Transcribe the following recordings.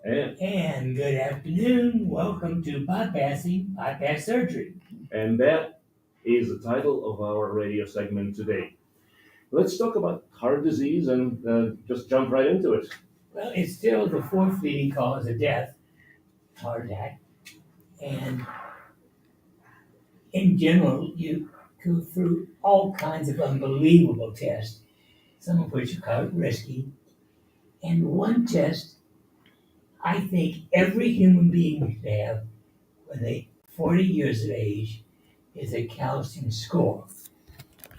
And good afternoon. Welcome to bypass surgery. And that is the title of our radio segment today. Let's talk about heart disease and just jump right into it. Well, it's still the fourth leading cause of death, heart attack. And in general, you go through all kinds of unbelievable tests, some of which are quite risky. And one test I think every human being should have when they're 40 years of age is a calcium score.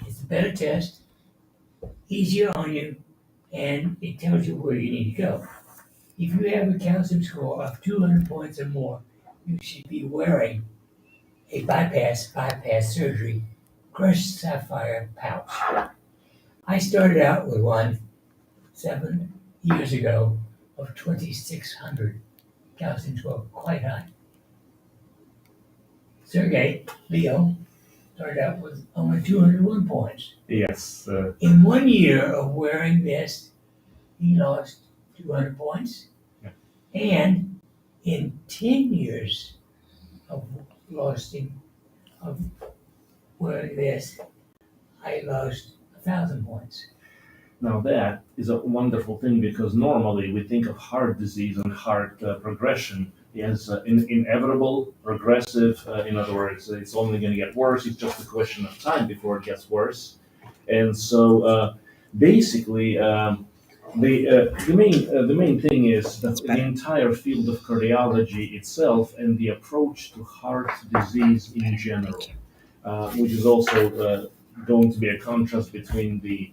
It's a better test, easier on you, and it tells you where you need to go. If you have a calcium score of 200 points or more, you should be wearing a bypass surgery crushed sapphire pouch. I started out with one 7 years ago of 2,600 calcium score, quite high. Sergey Leo started out with only 201 points. Yes. In 1 year of wearing this, he lost 200 points. Yeah. And in 10 years of wearing this, I lost 1,000 points. Now that is a wonderful thing because normally we think of heart disease and heart progression as inevitable, progressive. In other words, it's only going to get worse. It's just a question of time before it gets worse. And so basically, the main thing is that the entire field of cardiology itself and the approach to heart disease in general, which is also going to be a contrast between the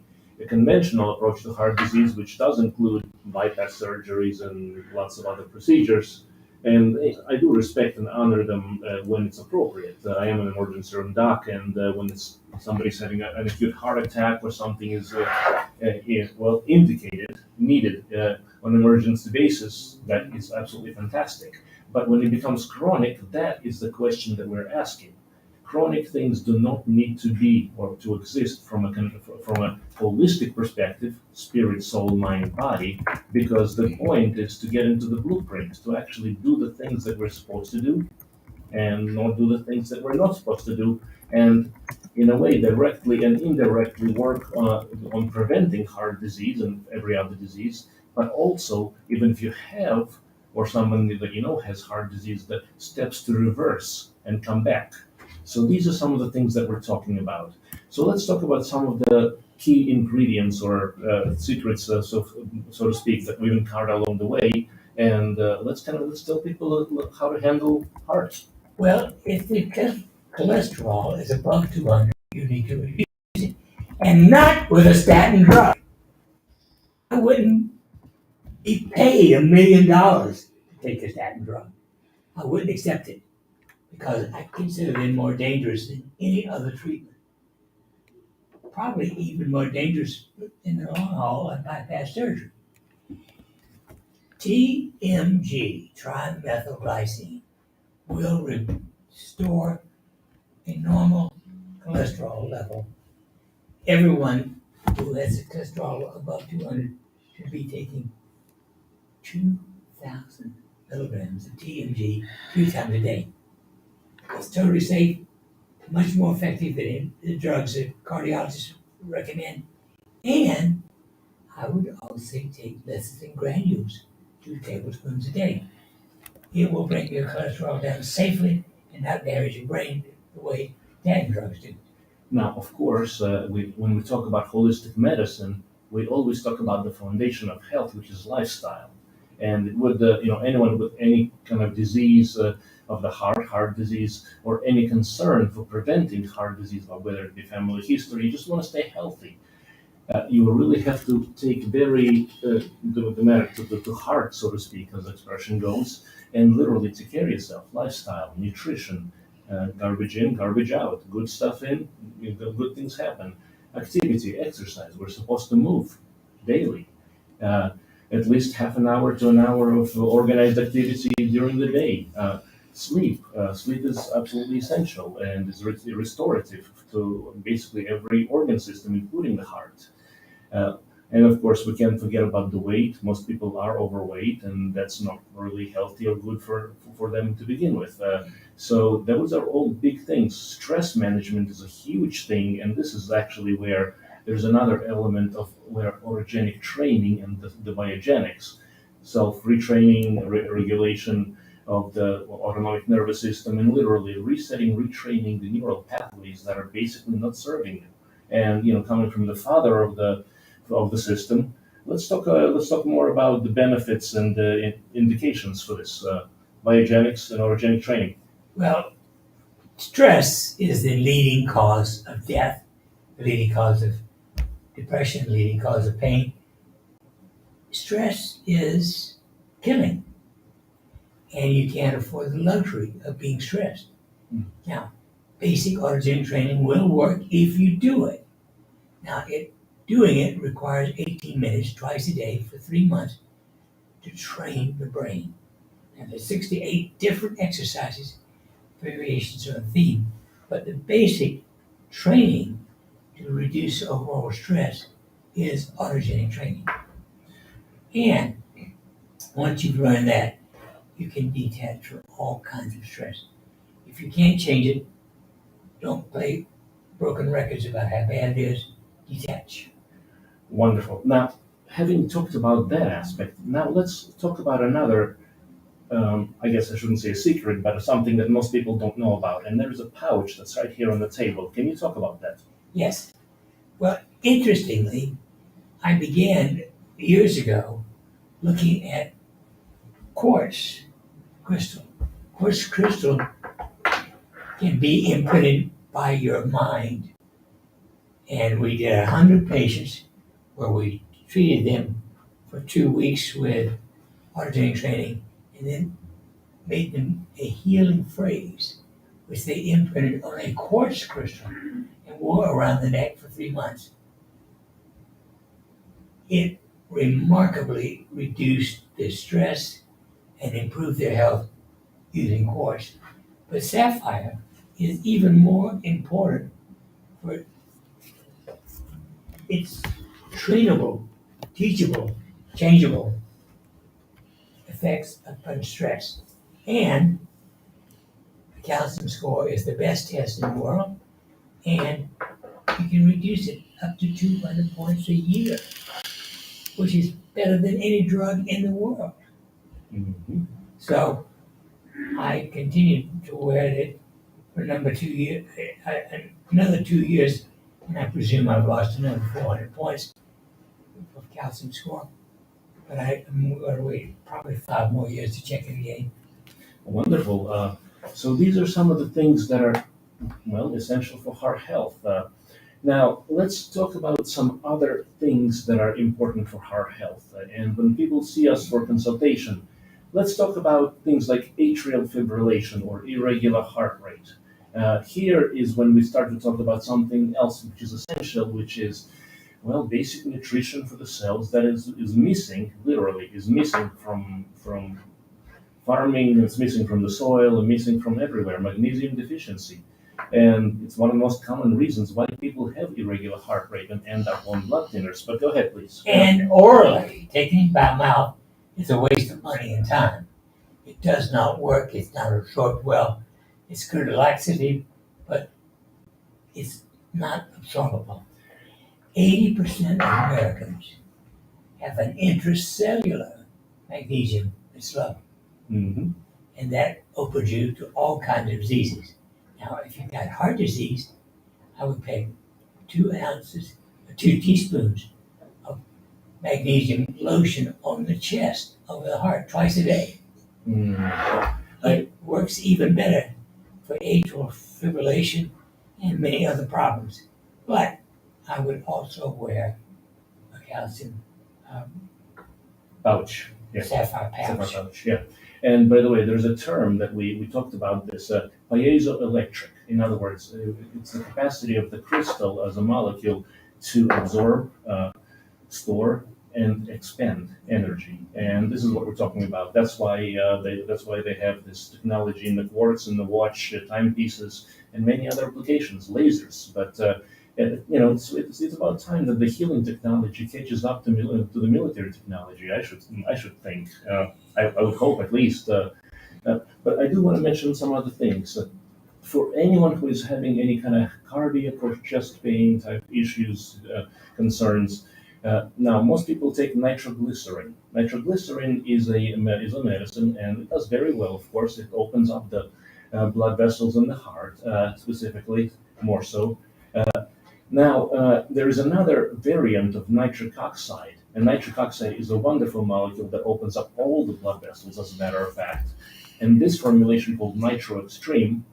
conventional approach to heart disease, which does include bypass surgeries and lots of other procedures. And I do respect and honor them when it's appropriate. I am an emergency room doc, and when somebody's having an acute heart attack or something is indicated, needed on an emergency basis, that is absolutely fantastic. But when it becomes chronic, that is the question that we're asking. Chronic things do not need to be or to exist from a holistic perspective, spirit, soul, mind, body, because the point is to get into the blueprint, to actually do the things that we're supposed to do and not do the things that we're not supposed to do, and in a way directly and indirectly work on preventing heart disease and every other disease, but also even if you have or someone that you know has heart disease, the steps to reverse and come back. So these are some of the things that we're talking about. So let's talk about some of the key ingredients or secrets, so to speak, that we've encountered along the way. And let's tell people how to handle heart. Well, if the cholesterol is above 200, you need to reduce it, and not with a statin drug. I wouldn't be paid $1 million to take a statin drug. I wouldn't accept it because I consider them more dangerous than any other treatment. Probably even more dangerous in the long haul than bypass surgery. TMG, trimethylglycine, will restore a normal cholesterol level. Everyone who has a cholesterol above 200 should be taking 2,000 milligrams of TMG 3 times a day. It's totally safe, much more effective than the drugs that cardiologists recommend. And I would also take lecithin granules, 2 tablespoons a day. It will bring your cholesterol down safely and not damage your brain the way statin drugs do. Now, of course, when we talk about holistic medicine, we always talk about the foundation of health, which is lifestyle. And with anyone with any kind of disease of the heart disease, or any concern for preventing heart disease, or whether it be family history, you just want to stay healthy. You really have to take very the matter to heart, so to speak, as the expression goes, and literally take care of yourself. Lifestyle, nutrition, garbage in, garbage out, good stuff in, good things happen. Activity, exercise. We're supposed to move daily. At least half an hour to an hour of organized activity during the day. Sleep. Sleep is absolutely essential and is restorative to basically every organ system, including the heart. Uh, and of course, we can't forget about the weight. Most people are overweight, and that's not really healthy or good for them to begin with. So those are all big things. Stress management is a huge thing, and this is actually where there's another element of where orogenic training and the biogenics, self-retraining, regulation of the autonomic nervous system, and literally resetting, retraining the neural pathways that are basically not serving you. And coming from the father of the system, let's talk more about the benefits and the indications for this biogenics and orogenic training. Well, stress is the leading cause of death, the leading cause of depression, the leading cause of pain. Stress is killing, and you can't afford the luxury of being stressed. Mm. Now, basic autogenic training will work if you do it. Now, doing it requires 18 minutes twice a day for 3 months to train the brain. And there's 68 different exercises, variations on a theme, but the basic training to reduce overall stress is autogenic training. And once you've learned that, you can detach from all kinds of stress. If you can't change it, don't play broken records about how bad it is. Detach. Wonderful. Now, having talked about that aspect, now let's talk about another. I guess I shouldn't say a secret, but something that most people don't know about. And there's a pouch that's right here on the table. Can you talk about that? Yes. Well, interestingly, I began years ago looking at quartz crystal. Quartz crystal can be imprinted by your mind. And we did 100 patients where we treated them for 2 weeks with autogenic training and then made them a healing phrase, which they imprinted on a quartz crystal and wore around the neck for 3 months. It remarkably reduced their stress and improved their health using quartz. But sapphire is even more important for its trainable, teachable, changeable effects upon stress. And the calcium score is the best test in the world, and you can reduce it up to 200 points a year, which is better than any drug in the world. Mm-hmm. So I continued to wear it for another 2 years, and I presume I've lost another 400 points of calcium score. But I'm going to wait probably 5 more years to check it again. Wonderful. So these are some of the things that are, well, essential for heart health. Now, let's talk about some other things that are important for heart health. And when people see us for consultation, let's talk about things like atrial fibrillation or irregular heart rate. Here is when we start to talk about something else which is essential, which is, well, basic nutrition for the cells that is missing, literally, is missing from farming, it's missing from the soil, and missing from everywhere, magnesium deficiency. And it's one of the most common reasons why people have irregular heart rate and end up on blood thinners. But go ahead, please. And orally, taking it by mouth is a waste of money and time. It does not work, it's not absorbed well. It's good laxative, but it's not absorbable. 80% of Americans have an intracellular magnesium that's low, Mm-hmm. and that opens you to all kinds of diseases. Now, if you've got heart disease, I would take 2 teaspoons of magnesium lotion on the chest over the heart twice a day. Mm. It works even better for atrial fibrillation and many other problems. But I would also wear a calcium Pouch. Yeah. sapphire pouch. Sapphire pouch. Yeah. And by the way, there's a term that we talked about this piezoelectric. In other words, it's the capacity of the crystal as a molecule to absorb, store, and expend energy. And this is what we're talking about. That's why they have this technology in the quartz and the watch timepieces and many other applications, lasers. But it's about time that the healing technology catches up to the military technology. I should think. I would hope at least. But I do want to mention some other things. For anyone who is having any kind of cardiac or chest pain type issues, concerns, now most people take nitroglycerin. Nitroglycerin is a medicine, and it does very well. Of course, it opens up the blood vessels in the heart, specifically more so. Now, there is another variant of nitric oxide, and nitric oxide is a wonderful molecule that opens up all the blood vessels, as a matter of fact. And this formulation called Nitro Extreme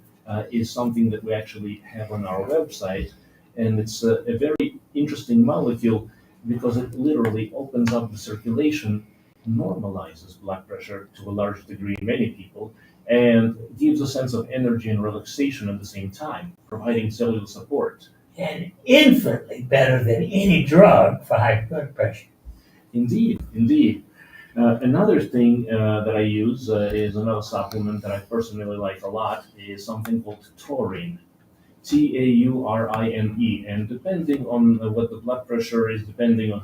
is something that we actually have on our website, and it's a very interesting molecule because it literally opens up the circulation, normalizes blood pressure to a large degree in many people, and gives a sense of energy and relaxation at the same time, providing cellular support. And infinitely better than any drug for high blood pressure. Indeed, indeed. Another thing that I use is another supplement that I personally like a lot is something called taurine. Taurine, and depending on what the blood pressure is, depending on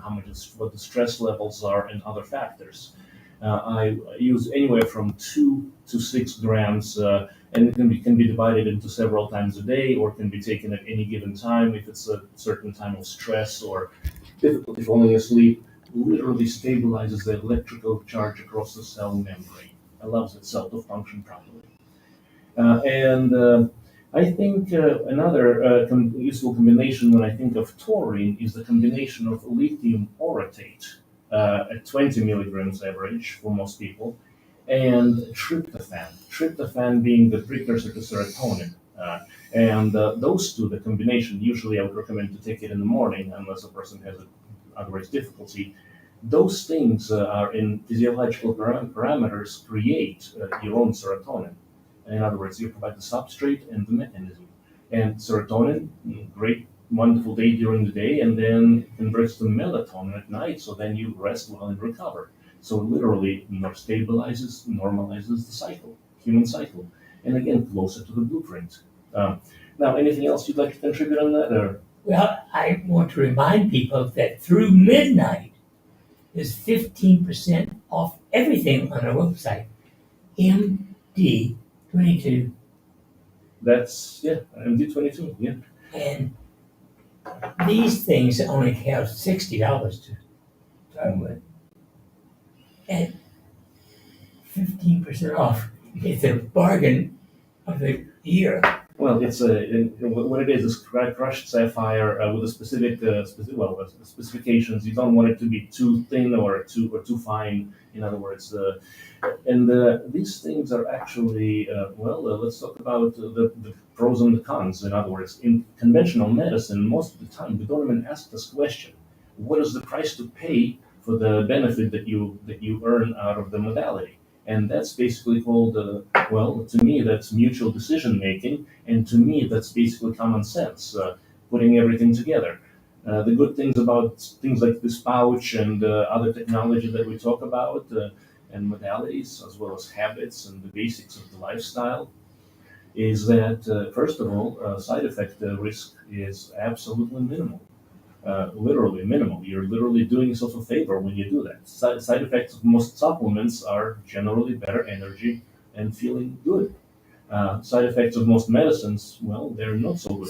what the stress levels are, and other factors, I use anywhere from 2 to 6 grams, and it can be divided into several times a day, or can be taken at any given time if it's a certain time of stress or difficulty falling asleep. Literally stabilizes the electrical charge across the cell membrane, allows the cell to function properly. And I think another useful combination when I think of taurine is the combination of lithium orotate at 20 milligrams average for most people, and tryptophan. Tryptophan being the precursor to serotonin. Those two, the combination, usually I would recommend to take it in the morning unless a person has otherwise difficulty. Those things are in physiological parameters create your own serotonin. In other words, you provide the substrate and the mechanism. And serotonin, great, wonderful day during the day, and then converts to melatonin at night, so then you rest well and recover. So literally more stabilizes, normalizes the cycle, human cycle. And again, closer to the blueprint. Now, anything else you'd like to contribute on that? Or? Well, I want to remind people that through midnight is 15% off everything on our website. MD22. That's, MD22, yeah. And these things only cost $60 to start with. And 15% off. It's a bargain of the year. Well, what it is crushed sapphire with a specifications. You don't want it to be too thin or too fine. In other words, these things are actually let's talk about the pros and the cons. In other words, in conventional medicine, most of the time we don't even ask this question: what is the price to pay for the benefit that you earn out of the modality? And that's basically called, to me, that's mutual decision making, and to me, that's basically common sense, putting everything together. The good things about things like this pouch and other technology that we talk about, and modalities, as well as habits and the basics of the lifestyle, is that, first of all, side effect risk is absolutely minimal. Literally minimal. You're literally doing yourself a favor when you do that. Side effects of most supplements are generally better energy and feeling good. Side effects of most medicines, well, they're not so good.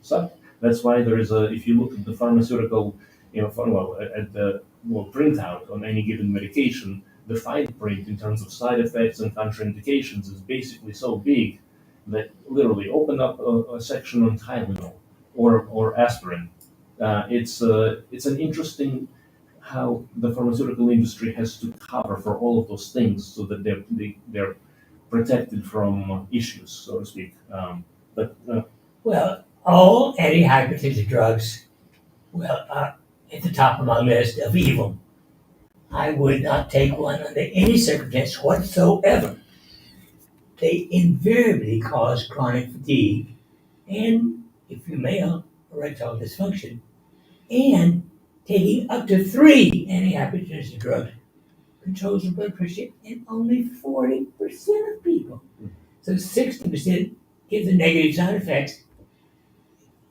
Suck. That's why there is if you look at the pharmaceutical, at the printout on any given medication, the fine print in terms of side effects and contraindications is basically so big that literally open up a section on Tylenol or aspirin. It's an interesting how the pharmaceutical industry has to cover for all of those things so that they're protected from issues, so to speak. Well, all antihypertensive drugs, are at the top of my list of evil. I would not take one under any circumstance whatsoever. They invariably cause chronic fatigue and, if you're male, erectile dysfunction, and Taking up to 3 antihypertensive drugs controls the blood pressure in only 40% of people. So 60% gives the negative side effects,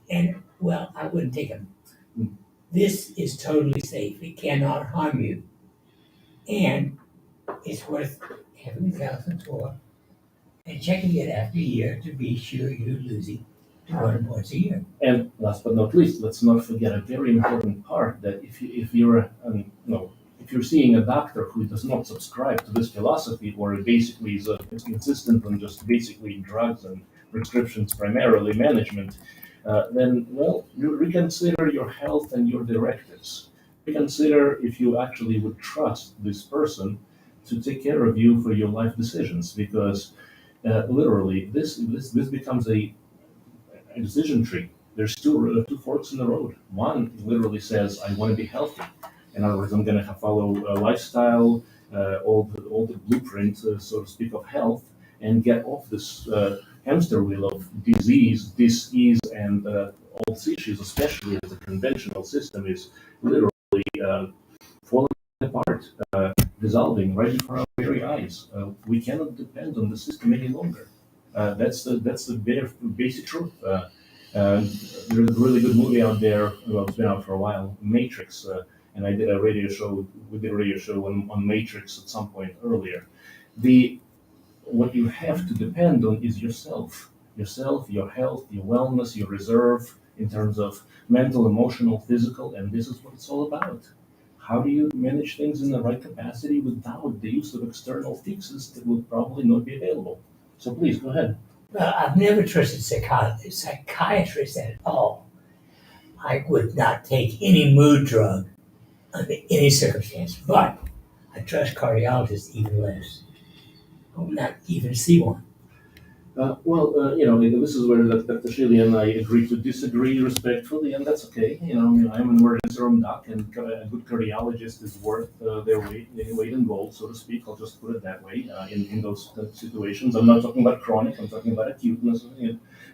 and well, I wouldn't take them. This is totally safe. It cannot harm you, and it's worth having the calcium score and checking it after a year to be sure you're losing 200 points a year. And last but not least, let's not forget a very important part that if you're if you're seeing a doctor who does not subscribe to this philosophy, or basically is insistent on just basically drugs and prescriptions, primarily management, then well, you reconsider your health and your directives. Reconsider if you actually would trust this person to take care of you for your life decisions, because literally this becomes a decision tree. There's two forks in the road. One literally says, I want to be healthy. In other words, I'm going to follow a lifestyle, all the blueprint, so to speak, of health, and get off this hamster wheel of disease, dis-ease, and all these issues, especially as the conventional system is literally falling apart, dissolving right before our very eyes. We cannot depend on the system any longer. That's the basic truth. There's a really good movie out there. Well, it's been out for a while, Matrix, and I did a radio show. We did a radio show on Matrix at some point earlier. The What you have to depend on is yourself, your health, your wellness, your reserve in terms of mental, emotional, physical, and this is what it's all about. How do you manage things in the right capacity without the use of external fixes that will probably not be available? So please go ahead. Well, I've never trusted psychiatrists at all. I would not take any mood drug under any circumstance, but I trust cardiologists even less. I will not even see one. This is where Dr. Shealy and I agree to disagree respectfully, and that's okay. I'm an emergency room doc, and a good cardiologist is worth their weight in gold, so to speak. I'll just put it that way. In those situations, I'm not talking about chronic. I'm talking about acuteness.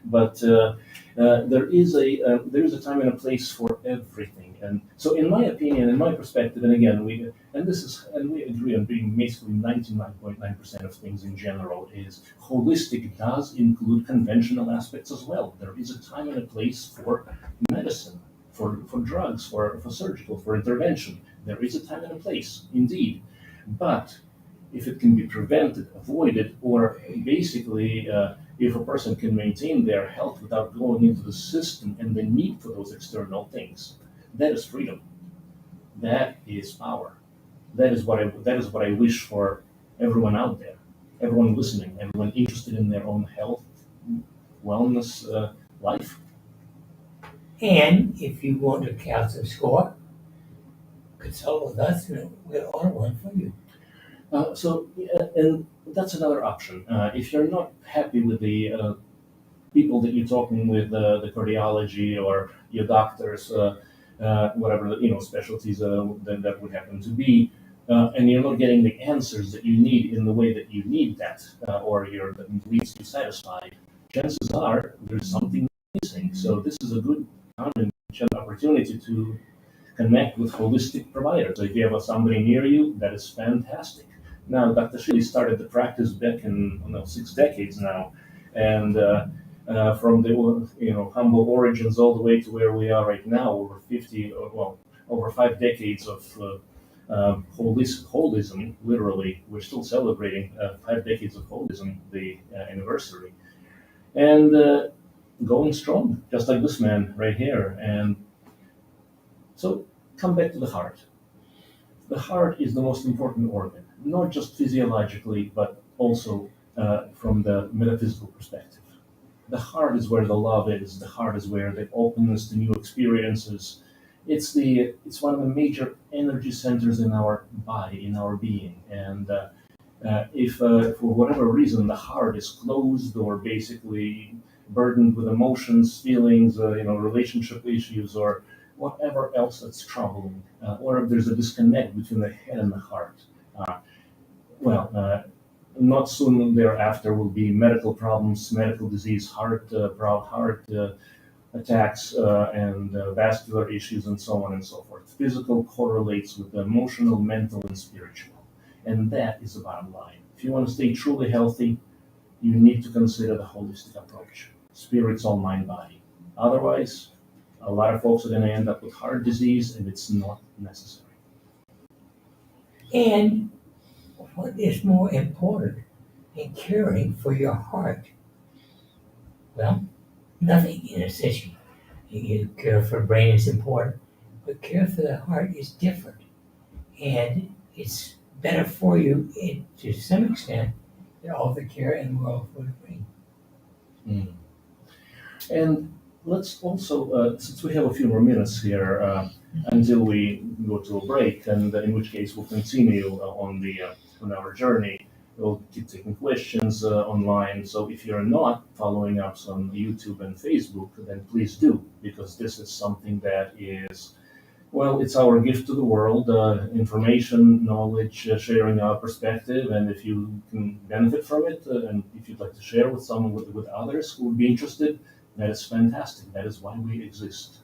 But there is a time and a place for everything. And so, in my opinion, in my perspective, and again, we agree on being basically 99.9% of things in general is holistic does include conventional aspects as well. There is a time and a place for medicine, for drugs, for surgical, for intervention. There is a time and a place, indeed. But if it can be prevented, avoided, or basically if a person can maintain their health without going into the system and the need for those external things, that is freedom. That is power. That is what I wish for everyone out there, everyone listening, everyone interested in their own health, wellness, life. And if you want a calcium score, consult with us and we'll order one for you. And that's another option. If you're not happy with the people that you're talking with, the cardiology or your doctors, whatever specialties that would happen to be, and you're not getting the answers that you need in the way that you need that, or that leaves you satisfied, chances are there's something missing. So this is a good time and opportunity to connect with holistic providers. So if you have somebody near you, that is fantastic. Now, Dr. Shealy started the practice back in 6 decades now, and from the humble origins all the way to where we are right now, over 5 decades of holism. Literally, we're still celebrating 5 decades of holism, the anniversary, and going strong, just like this man right here. And so, come back to the heart. The heart is the most important organ, not just physiologically, but also from the metaphysical perspective. The heart is where the love is. The heart is where the openness to new experiences. It's one of the major energy centers in our body, in our being. And if for whatever reason the heart is closed or basically burdened with emotions, feelings, relationship issues, or whatever else that's troubling, or if there's a disconnect between the head and the heart, not soon thereafter will be medical problems, medical disease, heart attacks and vascular issues and so on and so forth. Physical correlates with the emotional, mental, and spiritual. And that is the bottom line. If you want to stay truly healthy, you need to consider the holistic approach. Spirit, soul, mind, body. Otherwise, a lot of folks are going to end up with heart disease, and it's not necessary. And what is more important in caring for your heart? Well, nothing in a sense. You care for the brain is important, but care for the heart is different. And it's better for you to some extent than all the care in the world for the brain. Mm. And let's also, since we have a few more minutes here until we go to a break, and in which case we'll continue on our journey. We'll keep taking questions online. So if you're not following us on YouTube and Facebook, then please do, because this is something that is, well, it's our gift to the world, information, knowledge, sharing our perspective, and if you can benefit from it, and if you'd like to share with someone, with others who would be interested, that is fantastic. That is why we exist.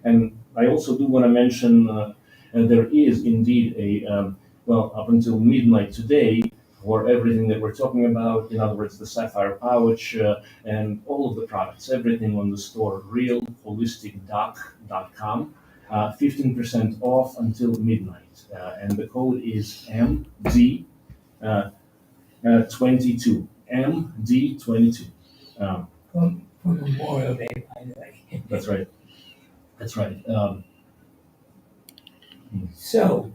And I also do want to mention, there is indeed well, up until midnight today, for everything that we're talking about, in other words, the sapphire pouch and all of the products, everything on the store, realholisticdoc.com. 15% off until midnight, and the code is MD22. MD22. For Memorial Day, by the way. That's right. That's right. So,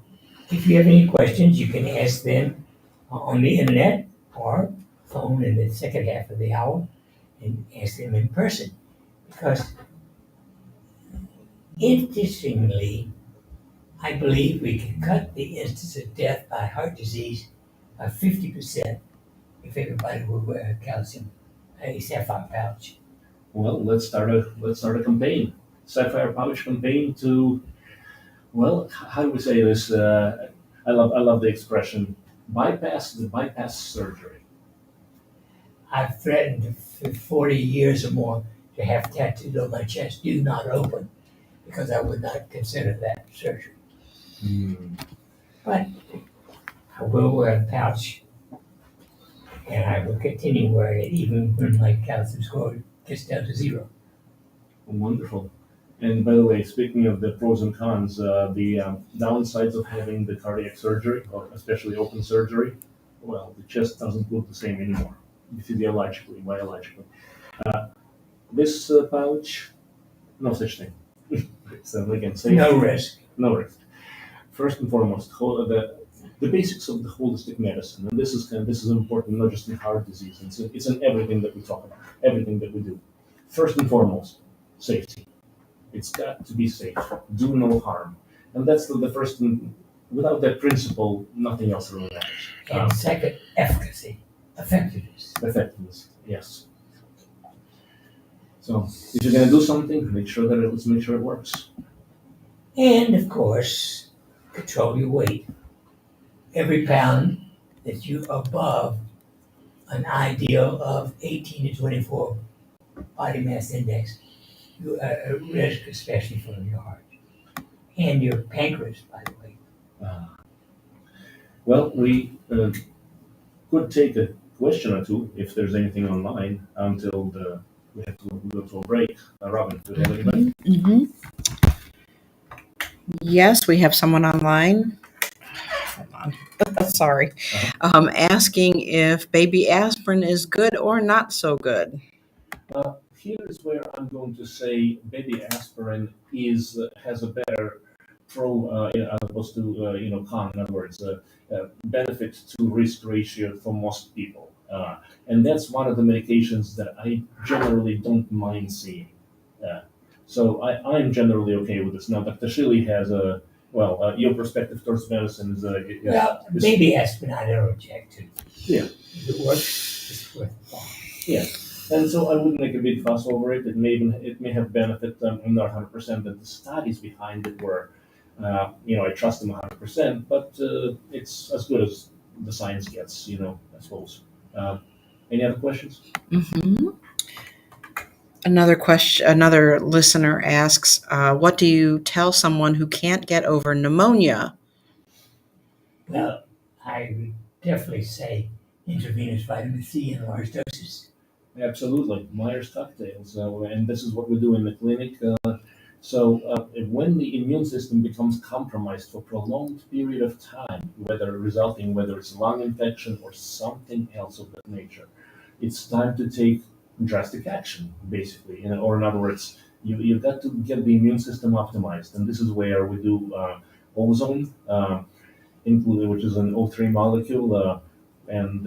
if you have any questions, you can ask them on the internet or phone in the second half of the hour and ask them in person. Because interestingly, I believe we can cut the instance of death by heart disease by 50% if everybody would wear a sapphire pouch. Well, let's start a campaign, sapphire pouch campaign to, well, how do we say this? I love the expression, bypass surgery. I've threatened for 40 years or more to have tattooed on my chest, "Do not open," because I would not consider that surgery. But I will wear a pouch, and I will continue wearing it even when my calcium score gets down to 0. Wonderful. And by the way, speaking of the pros and cons, the downsides of having the cardiac surgery, or especially open surgery, well, the chest doesn't look the same anymore, physiologically, biologically. This pouch, no such thing. So again, safe. No risk. No risk. First and foremost, the basics of the holistic medicine, and this is important not just in heart disease. It's in everything that we talk about, everything that we do. First and foremost, safety. It's got to be safe. Do no harm, and that's the first. Without that principle, nothing else really matters. And second, efficacy, effectiveness. Effectiveness, yes. So if you're going to do something, let's make sure it works. And of course, control your weight. Every pound that you above an ideal of 18 to 24 body mass index, you are at risk, especially for your heart and your pancreas, by the way. Well, we could take a question or two if there's anything online until we have to go to a break. Robin, do you have anybody? Mm-hmm. Yes, we have someone online. Hold on. Sorry. Asking if baby aspirin is good or not so good. Here's where I'm going to say baby aspirin has a better pro as opposed to con. In other words, benefit to risk ratio for most people, and that's one of the medications that I generally don't mind seeing. So I'm generally okay with this. Now, Dr. Shealy has your perspective towards medicine is Well, baby aspirin I don't object to. Yeah. If it works, it's worth the call. Yeah. And so I wouldn't make a big fuss over it. It may have benefit. I'm not 100% that the studies behind it were, I trust them 100%, but it's as good as the science gets, I suppose. Any other questions? Mm-hmm. Another question, another listener asks, what do you tell someone who can't get over pneumonia? Well, I would definitely say intravenous vitamin C in large doses. Absolutely, Myers cocktails, and this is what we do in the clinic. When the immune system becomes compromised for prolonged period of time, whether it's lung infection or something else of that nature, it's time to take drastic action, basically. Or in other words, you've got to get the immune system optimized, and this is where we do ozone, including which is an O3 molecule. And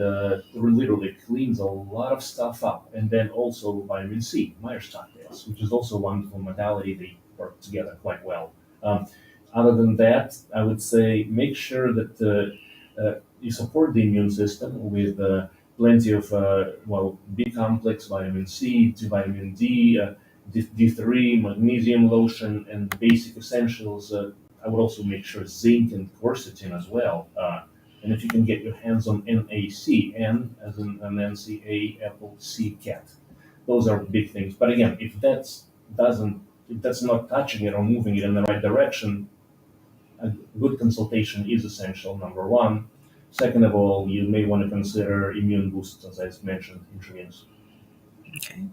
literally cleans a lot of stuff up. And then also vitamin C, Myers cocktails, which is also a wonderful modality. They work together quite well. Um, Other than that, I would say make sure that you support the immune system with plenty of B complex, vitamin C, to vitamin D, D3, magnesium lotion, and basic essentials. I would also make sure zinc and quercetin as well. And if you can get your hands on NAC, N as in an NCA, apple, C, cat. Those are big things. But again, if that's not touching it or moving it in the right direction, a good consultation is essential, number one. Second of all, you may want to consider immune boosts, as I mentioned, intravenous. Okay.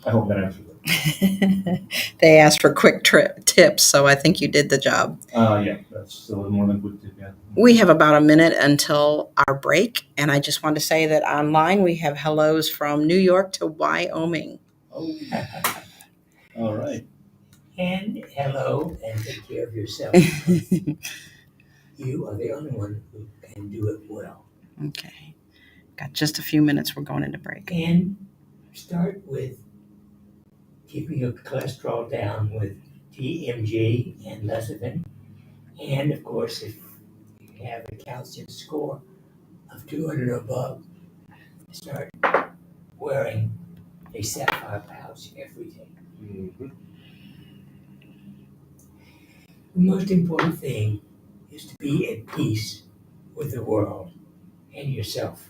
I hope that answers it. They asked for quick tips, so I think you did the job. Yeah, that's a little more than good tip, yeah. We have about a minute until our break, and I just want to say that online we have hellos from New York to Wyoming. Oh, all right. And hello, and take care of yourself. You are the only one who can do it well. Okay. Got just a few minutes. We're going into break. And start with keeping your cholesterol down with TMG and lecithin. And of course, if you have a calcium score of 200 or above, start wearing a sapphire pouch every day. Mm-hmm. The most important thing is to be at peace with the world and yourself.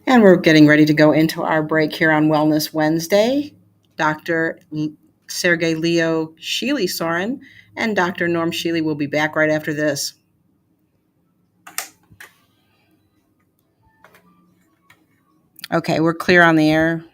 And we're getting ready to go into our break here on Wellness Wednesday. Dr. Sergey Leo Shealy-Sorin and Dr. Norm Shealy will be back right after this. Okay, we're clear on the air.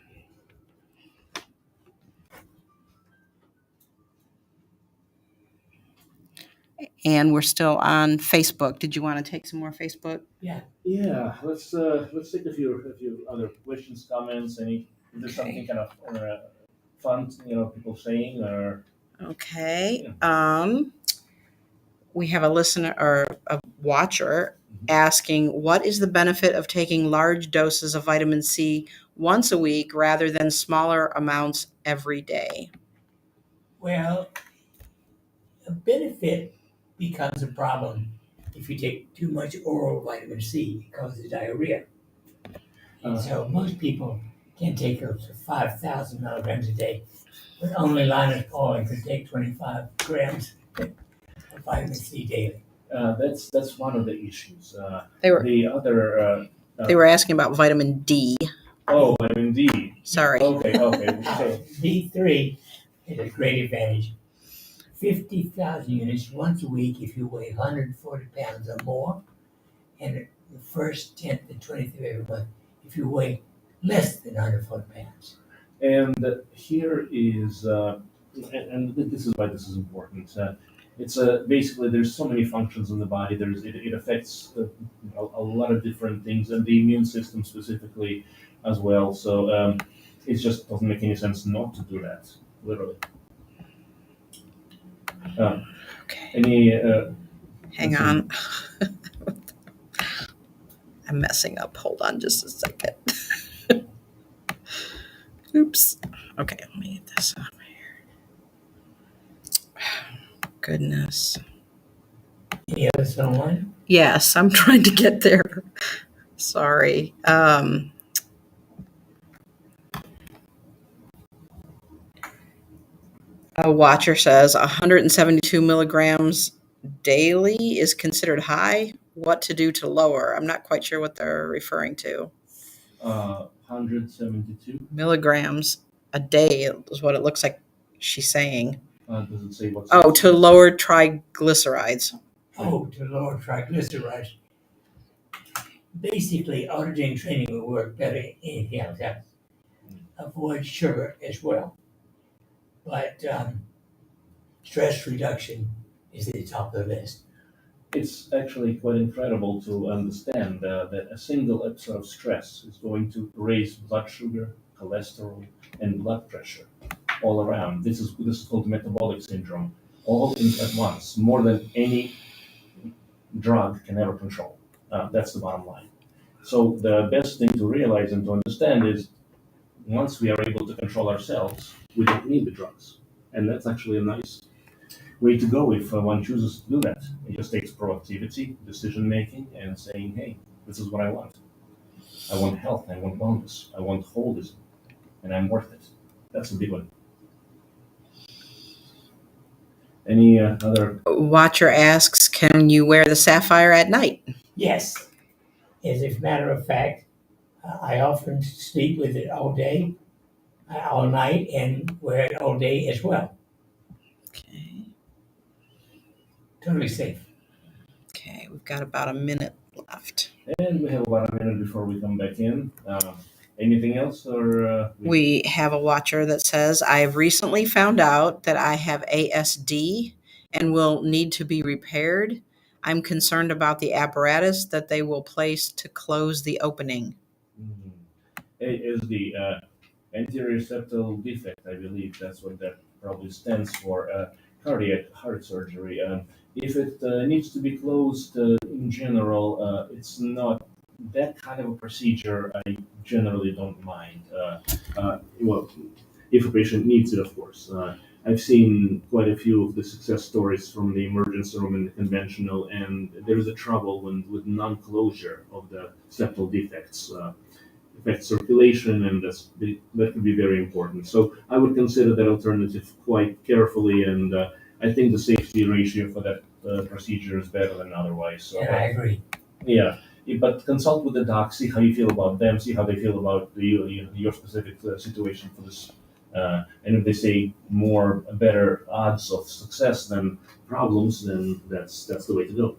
And we're still on Facebook. Did you want to take some more Facebook? Yeah. Yeah, let's take a few other questions, comments. Is there something kind of fun, people saying or? Okay. We have a listener or a watcher asking, what is the benefit of taking large doses of vitamin C once a week rather than smaller amounts every day? Well, a benefit becomes a problem if you take too much oral vitamin C. It causes diarrhea. And so most people can take up to 5,000 milligrams a day, but only Linus Pauling can take 25 grams of vitamin C daily. That's one of the issues. They were The other. they were asking about vitamin D. Oh, vitamin D. Sorry. Okay. D3 is a great advantage. 50,000 units once a week if you weigh 140 pounds or more, and the first 10th and 20th of every month if you weigh less than 140 pounds. And here is, and this is why this is important. It's basically there's so many functions in the body. It affects a lot of different things, and the immune system specifically as well. So it just doesn't make any sense not to do that, literally. Okay. Any? Hang on. I'm messing up. Hold on just a second. Oops. Okay, let me get this over here. Goodness. Any others online? Yes, I'm trying to get there. Sorry. A watcher says 172 milligrams daily is considered high. What to do to lower? I'm not quite sure what they're referring to. 172. milligrams a day is what it looks like she's saying. Does it say what's Oh, to lower triglycerides. Oh, to lower triglycerides. Basically, autogene training will work better than anything else. Avoid sugar as well. But stress reduction is at the top of the list. It's actually quite incredible to understand that a single episode of stress is going to raise blood sugar, cholesterol, and blood pressure all around. This is called metabolic syndrome, all in at once, more than any drug can ever control. That's the bottom line. So the best thing to realize and to understand is once we are able to control ourselves, we don't need the drugs, and that's actually a nice way to go if one chooses to do that. It just takes proactivity, decision making, and saying, hey, this is what I want. I want health, I want wellness, I want holism, and I'm worth it. That's a big one. Any other? Watcher asks, can you wear the sapphire at night? Yes, as a matter of fact, I often sleep with it all day, all night, and wear it all day as well. Okay. Totally safe. Okay, we've got about a minute left. And we have about a minute before we come back in. Anything else, or We have a watcher that says, I have recently found out that I have ASD and will need to be repaired. I'm concerned about the apparatus that they will place to close the opening. is the anterior septal defect? I believe that's what that probably stands for. Cardiac heart surgery. If it needs to be closed in general, it's not that kind of a procedure. I generally don't mind. Well, if a patient needs it, of course. I've seen quite a few of the success stories from the emergency room and the conventional, and there is a trouble with non-closure of the septal defects. Affect circulation, and that could be very important. So I would consider that alternative quite carefully, and I think the safety ratio for that procedure is better than otherwise. So And I agree. yeah, but consult with the doc, see how you feel about them, see how they feel about your specific situation for this. And if they say better odds of success than problems, then that's the way to go.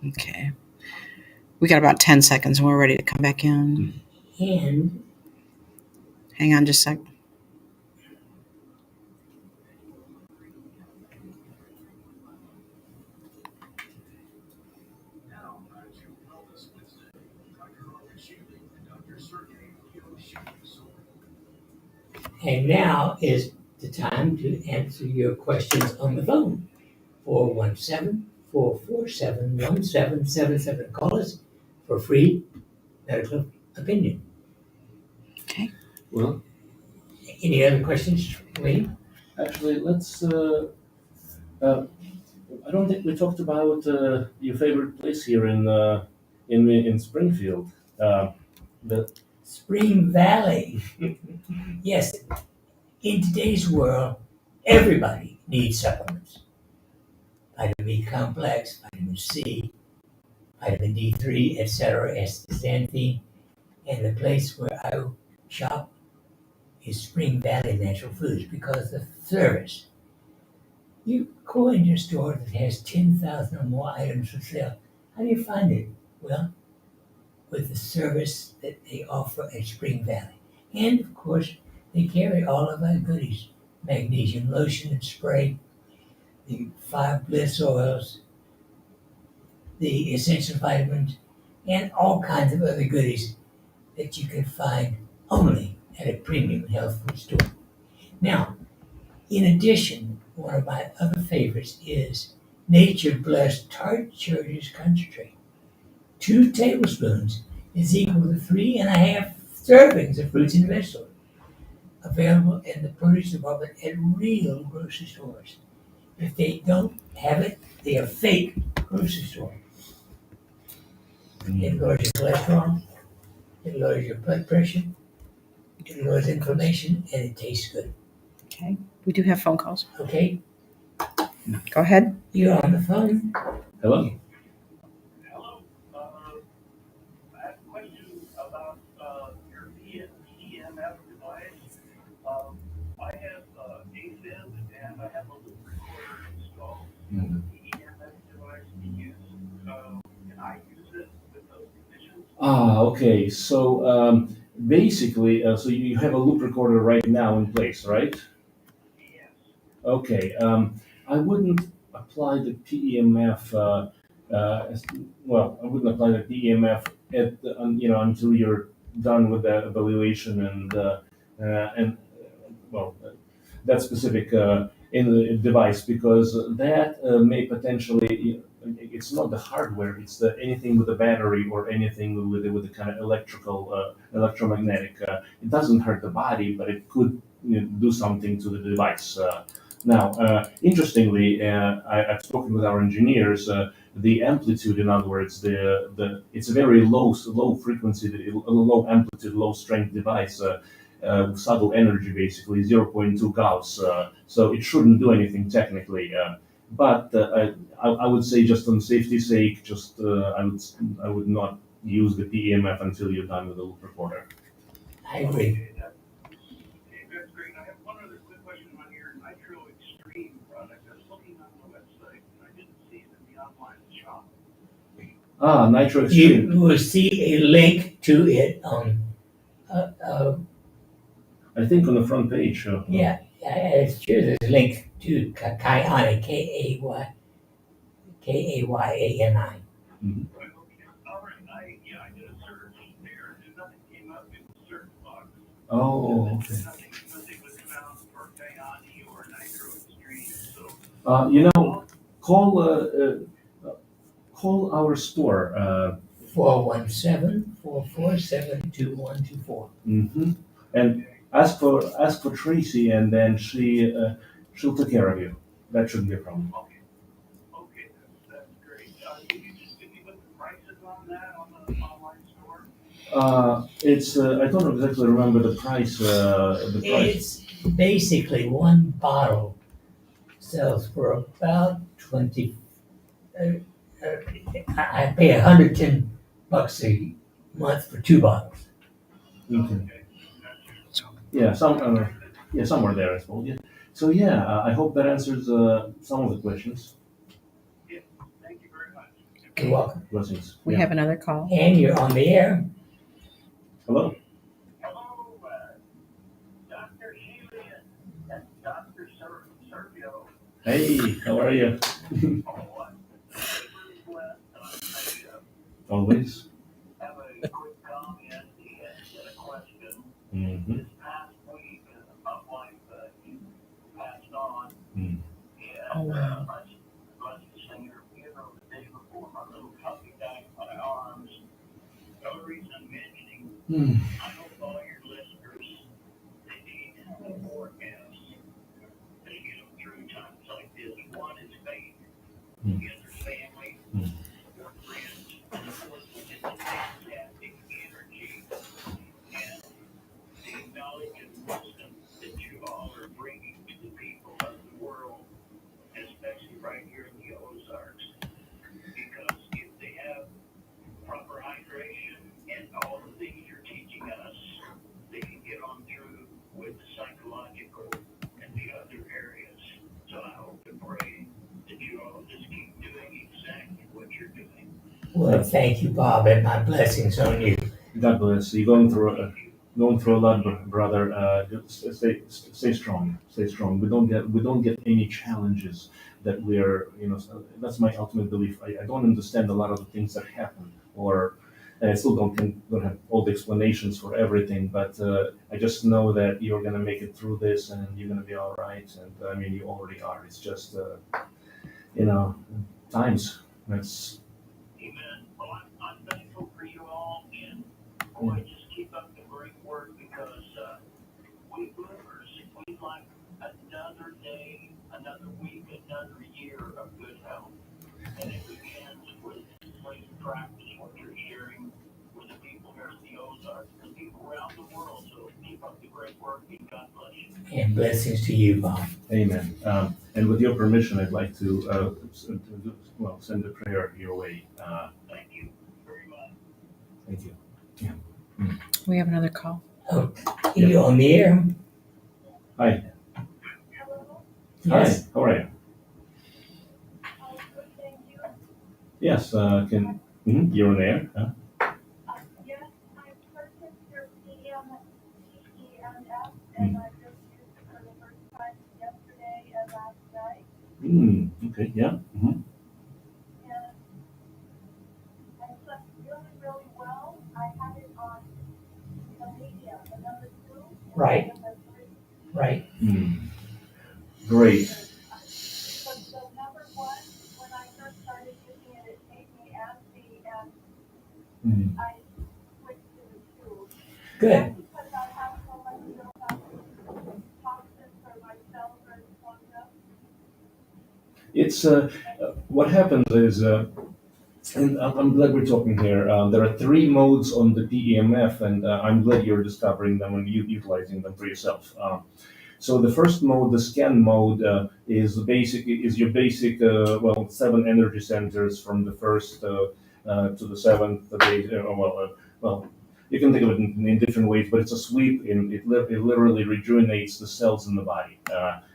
Okay. We got about 10 seconds and we're ready to come back in. And Hang on just a sec. now is the time to answer your questions on the phone. 417-447-1777. Call us for free medical opinion. Okay. Well, Any other questions for me? actually, let's. I don't think we talked about your favorite place here in Springfield. The Spring Valley. Yes, in today's world, everybody needs supplements. Vitamin B complex, vitamin C, vitamin D3, etc., astaxanthin. And the place where I shop is Spring Valley Natural Foods because the service. You go into your store that has 10,000 or more items for sale. How do you find it? Well, with the service that they offer at Spring Valley. And of course, they carry all of our goodies: magnesium lotion and spray, the 5 bliss oils, the essential vitamins, and all kinds of other goodies that you can find only at a premium health food store. Now, in addition, one of my other favorites is Nature Blessed Tart Cherries Concentrate. 2 tablespoons is equal to 3.5 servings of fruits and vegetables. Available in the produce department at real grocery stores. If they don't have it, they are fake grocery store. It lowers your cholesterol, it lowers your blood pressure, it lowers inflammation, and it tastes good. Okay. We do have phone calls. Okay, Go ahead. you're on the phone. Hello. Hello. I have a question about your Mhm. Okay. So basically, so you have a loop recorder right now in place, right? Okay. I wouldn't apply the PEMF. As, well, I wouldn't apply the PEMF until you're done with the evaluation and well, that specific in the device because that may potentially it's not the hardware, it's the anything with the battery or anything with the kind of electrical electromagnetic, it doesn't hurt the body but it could do something to the device. Now interestingly, I've spoken with our engineers. The amplitude, in other words, the it's a very low frequency, low amplitude, low strength device, subtle energy, basically zero point 0.2 Gauss. So it shouldn't do anything technically. But I would say, just on safety's sake, just I would not use the PEMF until you're done with the loop recorder. I agree. Nitro Extreme. You will see a link to it on, I think on the front page. yeah, it's true. There's a link to Kayani, Kayani. Mhm. Oh, okay. You know, call call our store. 417-447-2124. And ask for Tracy, and then she'll take care of you. That shouldn't be a problem. It's I don't exactly remember the price. The price. It's basically one bottle sells for about 20. I pay $110 a month for 2 bottles. Okay. Yeah, somewhere there, I suppose. Yeah. So yeah, I hope that answers some of the questions. You're welcome. Blessings. We Yeah. have another call. And you're on the air. Hello. Hey, how are you? Always. Mm-hmm. Mm. Oh, wow. Hmm. Hmm. Hmm. Well, thank you, Bob, and my blessings on you. God bless you. Going through a lot, brother. Just stay strong. Stay strong. We don't get any challenges that we're. That's my ultimate belief. I don't understand a lot of the things that happen, or and I still don't have all the explanations for everything. But I just know that you're gonna make it through this, and you're gonna be all right. And I mean, you already are. It's just times. That's. And blessings to you, Bob. Amen. And with your permission, I'd like to send a prayer your way. Thank you. Yeah. We have another call. Oh, you on the air? Hi. Yes. Hi. How are you? Yes, you're on air. Huh? Yes, I purchased your PEMF, and I just used it for the first time yesterday and last night. Okay, yeah. And I slept really, really well. I had it on the media, the number 2, Right. and the 3. Right. Great. But the number 1, when I first started using it, it made me antsy, and I switched to the 2. Good. That's because I have so much built-up toxins or my cells are plugged up. It's what happens is, and I'm glad we're talking here. There are 3 modes on the PEMF, and I'm glad you're discovering them and utilizing them for yourself. So the first mode, the scan mode, is your basic 7 energy centers from the first to the 7th. Well, you can think of it in different ways, but it's a sweep. It literally rejuvenates the cells in the body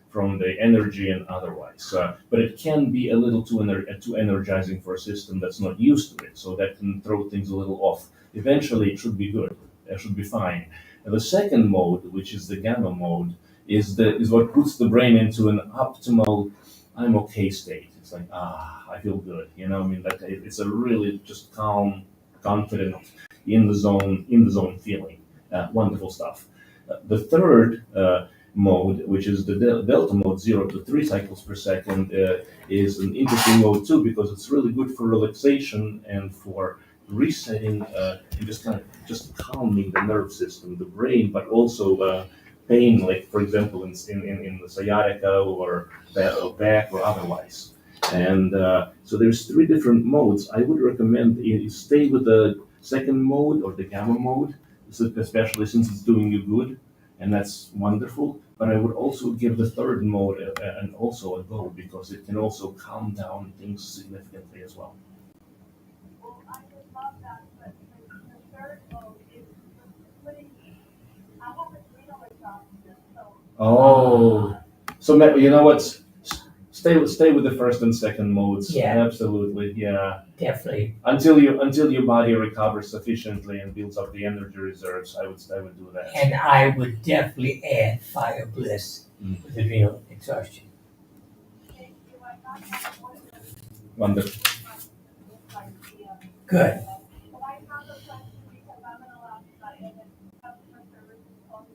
from the energy and otherwise. But it can be a little too energizing for a system that's not used to it, so that can throw things a little off. Eventually, it should be good. It should be fine. And the second mode, which is the gamma mode, is what puts the brain into an optimal I'm okay state. It's like, I feel good. I mean, that it's a really just calm, confident, in the zone feeling. Wonderful stuff. The third mode, which is the delta mode, 0 to 3 cycles per second, is an interesting mode too, because it's really good for relaxation and for resetting and just calming the nerve system, the brain, but also pain, like for example in the sciatica or back or otherwise. And so there's 3 different modes. I would recommend you stay with the second mode or the gamma mode, especially since it's doing you good, and that's wonderful. But I would also give the third mode and also a go, because it can also calm down things significantly as well. Well, I would love that, but the third mode is putting, I have adrenal exhaustion, so. Oh, so you know what? Stay with the first and second modes. Yeah. Absolutely. Yeah. Definitely. Until your body recovers sufficiently and builds up the energy reserves, I would do that. And I would definitely add fire bliss with adrenal exhaustion. Thank you. I got that appointment. Wonderful. Good. But I have a question because I'm in Alaska and it's customer service is closed.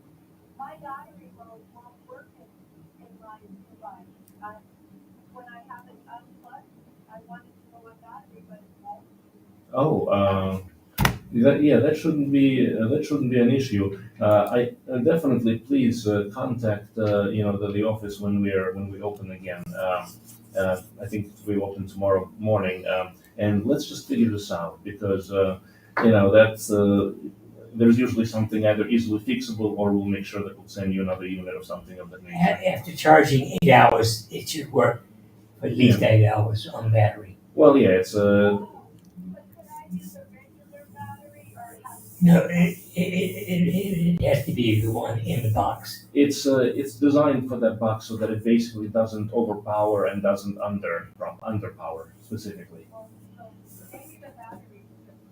My diary mode won't work in my device. When I have it unplugged, I wanted to go on battery, but it won't. Oh, that shouldn't be an issue. I definitely please contact the office when we open again. I think we open tomorrow morning, and let's just figure this out, because that's there's usually something either easily fixable, or we'll make sure that we'll send you another unit or something of that nature. After charging 8 hours, it should work for at least 8 hours on battery. Well, yeah, it's But could I use a regular battery or it has to be? No, it has to be the one in the box. it's designed for that box so that it basically doesn't overpower and doesn't underpower specifically. So maybe the battery is just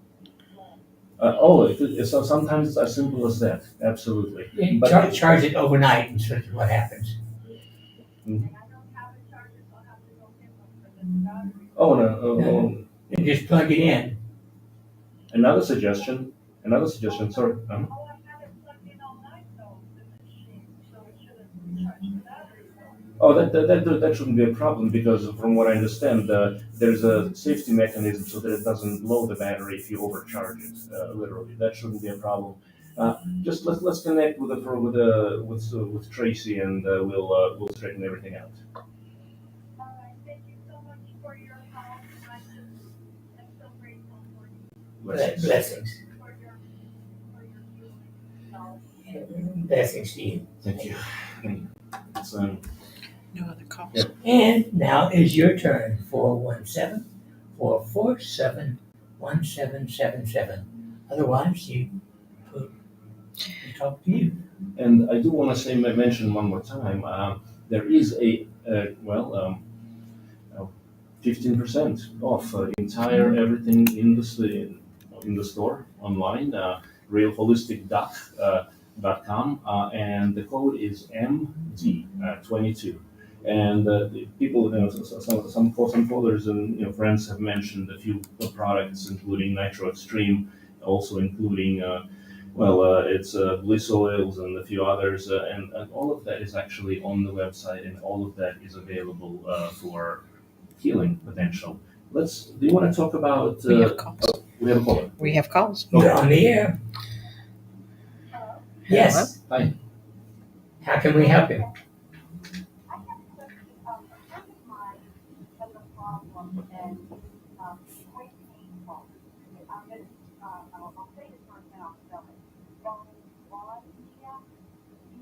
low. Sometimes it's as simple as that. Absolutely. You But- charge it overnight and see what happens. And I don't have a charger, so I'll have to go get one for this battery. Oh no. No. And just plug it in. Another suggestion. Sorry. Oh, I've had it plugged in all night though, the machine, so it should have charged the battery though. Oh, that shouldn't be a problem, because from what I understand, there's a safety mechanism so that it doesn't blow the battery if you overcharge it. Literally, that shouldn't be a problem. Just let's connect with Tracy, and we'll straighten everything out. All right, thank you so much for your help. I'm so grateful for you, Blessings. for your healing. Blessings to you. Thank you. It's, No other calls. Yeah. And now is your turn. 417-447-1777. Otherwise, you talk to you. And I do want to mention one more time, there is 15% off entire everything in the store online, realholistic.com, and the code is MD22. And the people, some callers and friends have mentioned a few products, including Nitro Extreme, also including it's bliss oils and a few others, and all of that is actually on the website, and all of that is available for healing potential. Do you want to talk about? We have calls. We have a caller. We have calls. You're on the air. Yes. Hi. How can we help you? I have a question. A friend of mine has a problem and it's quite painful. I'm gonna, I'll say it first and I'll spell it. Boulogne,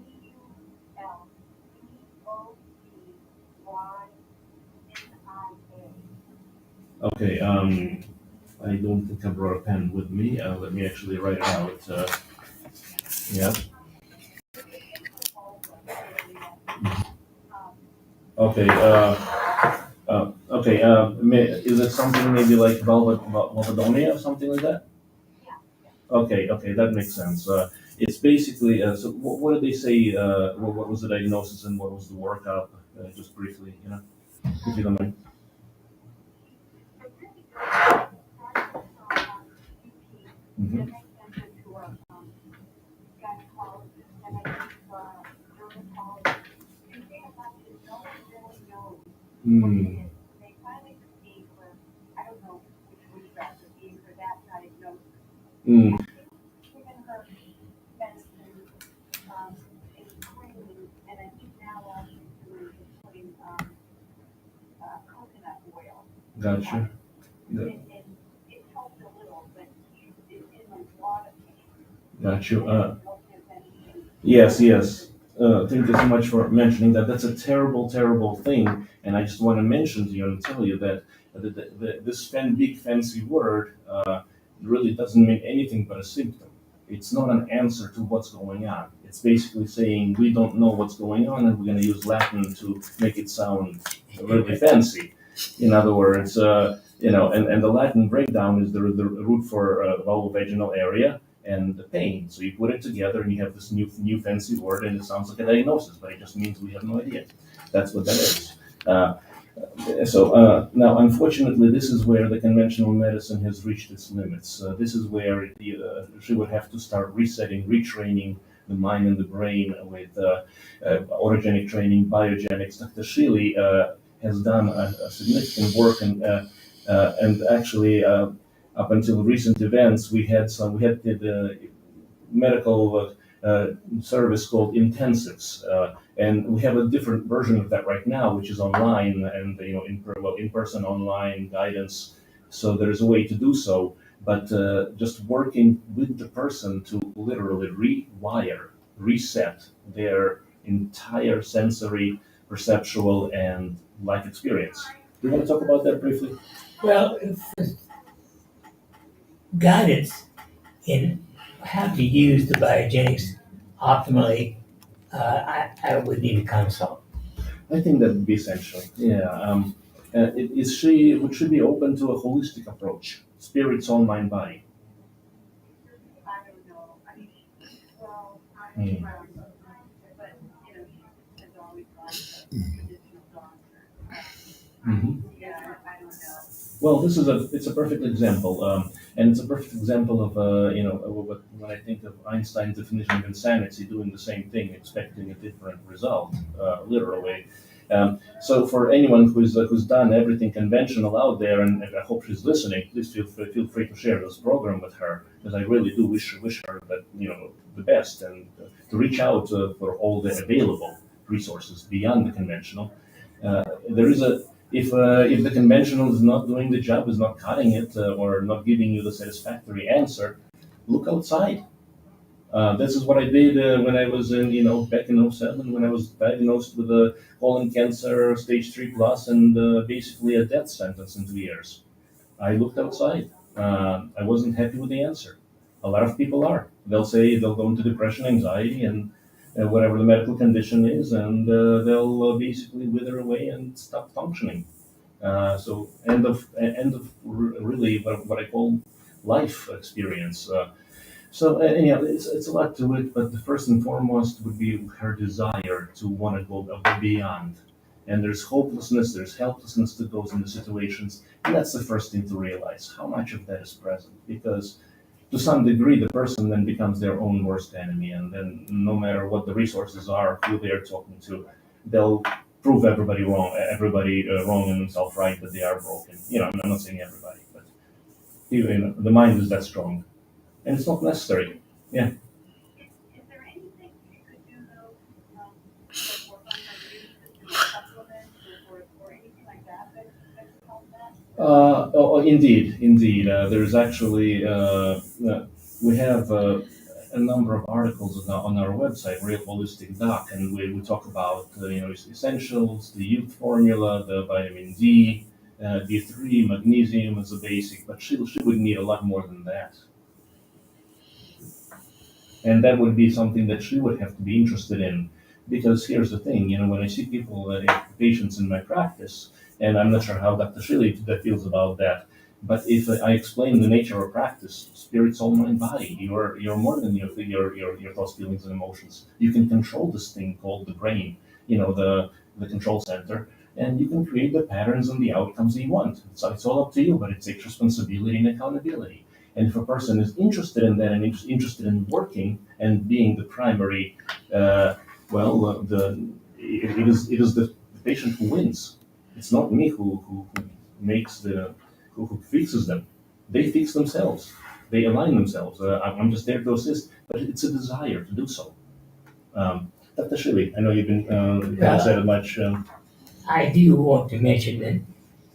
B-U-L-C-O-G-Y-N-I-A. Okay. I don't think I brought a pen with me. Let me actually write it out. Yeah. Okay. Okay. Is it something maybe like vulvodynia or something like that? Okay. Okay, that makes sense. It's basically. So, what did they say? What was the diagnosis and what was the workup? Just briefly, if you don't mind. Mm-hmm. Mm. They finally gave her, I don't know which research gave her that diagnosis. Mm. Given her medicine, and cream, and I think now all she's doing is putting coconut oil. Gotcha. Yeah. And it helped a little, but she's in a lot of pain. Gotcha. I don't know if there's anything. Yes. Thank you so much for mentioning that. That's a terrible, terrible thing. And I just want to mention to you and tell you that this big fancy word really doesn't mean anything but a symptom. It's not an answer to what's going on. It's basically saying we don't know what's going on, and we're going to use Latin to make it sound really fancy. In other words, and the Latin breakdown is the root for vulvovaginal area and the pain. So you put it together and you have this new fancy word, and it sounds like a diagnosis, but it just means we have no idea. That's what that is. Now, unfortunately, this is where the conventional medicine has reached its limits. This is where she would have to start resetting, retraining the mind and the brain with autogenic training, biogenics. Dr. Shealy has done a significant work, and actually, up until recent events, we had the medical service called intensives, and we have a different version of that right now, which is online and in-person online guidance. So there's a way to do so, but just working with the person to literally rewire, reset their entire sensory, perceptual, and life experience. Do you want to talk about that briefly? Well, guidance in how to use the biogenics optimally, I would need a consult. I think that would be essential. Yeah. Would she be open to a holistic approach? Spirit, soul, mind, body. I don't know. I mean, well, Mm. but she has always gone to traditional doctor. Mm-hmm. Yeah, I don't know. Well, it's a perfect example, and it's a perfect example of when I think of Einstein's definition of insanity, doing the same thing, expecting a different result, literally. So for anyone who's done everything conventional out there, and I hope she's listening, please feel free to share this program with her, because I really do wish her that the best, and to reach out for all the available resources beyond the conventional. There is if the conventional is not doing the job, is not cutting it, or not giving you the satisfactory answer, look outside. This is what I did when I was back in '07, when I was diagnosed with colon cancer, stage 3+, and basically a death sentence in 2 years. I looked outside. I wasn't happy with the answer. A lot of people are. They'll say they'll go into depression, anxiety, and whatever the medical condition is, and they'll basically wither away and stop functioning. So end of really what I call life experience. Anyhow, it's a lot to it, but the first and foremost would be her desire to want to go beyond. And there's hopelessness, there's helplessness that goes into situations, and that's the first thing to realize how much of that is present. Because to some degree, the person then becomes their own worst enemy, and then no matter what the resources are, who they are talking to, they'll prove everybody wrong and themselves right, that they are broken. I'm not saying everybody, but the mind is that strong, and it's not necessary. Yeah. Is there anything you could do though, like work on her immune system or supplements or anything like that that could help that? Indeed. There's actually we have a number of articles on our website, Real Holistic Doc, and we talk about essentials, the youth formula, the vitamin D, D3, magnesium as a basic, but she would need a lot more than that. And that would be something that she would have to be interested in, because here's the thing, when I see people, patients in my practice, and I'm not sure how Dr. Shealy that feels about that, but if I explain the nature of practice, spirit, soul, mind, body, you're more than your thoughts, feelings, and emotions. You can control this thing called the brain, the control center, and you can create the patterns and the outcomes that you want. So it's all up to you, but it takes responsibility and accountability. And if a person is interested in that and interested in working and being the primary, it is the patient who wins. It's not me who makes who fixes them. They fix themselves. They align themselves. I'm just there to assist, but it's a desire to do so. Dr. Shealy, I know you've been haven't said it much. I do want to mention that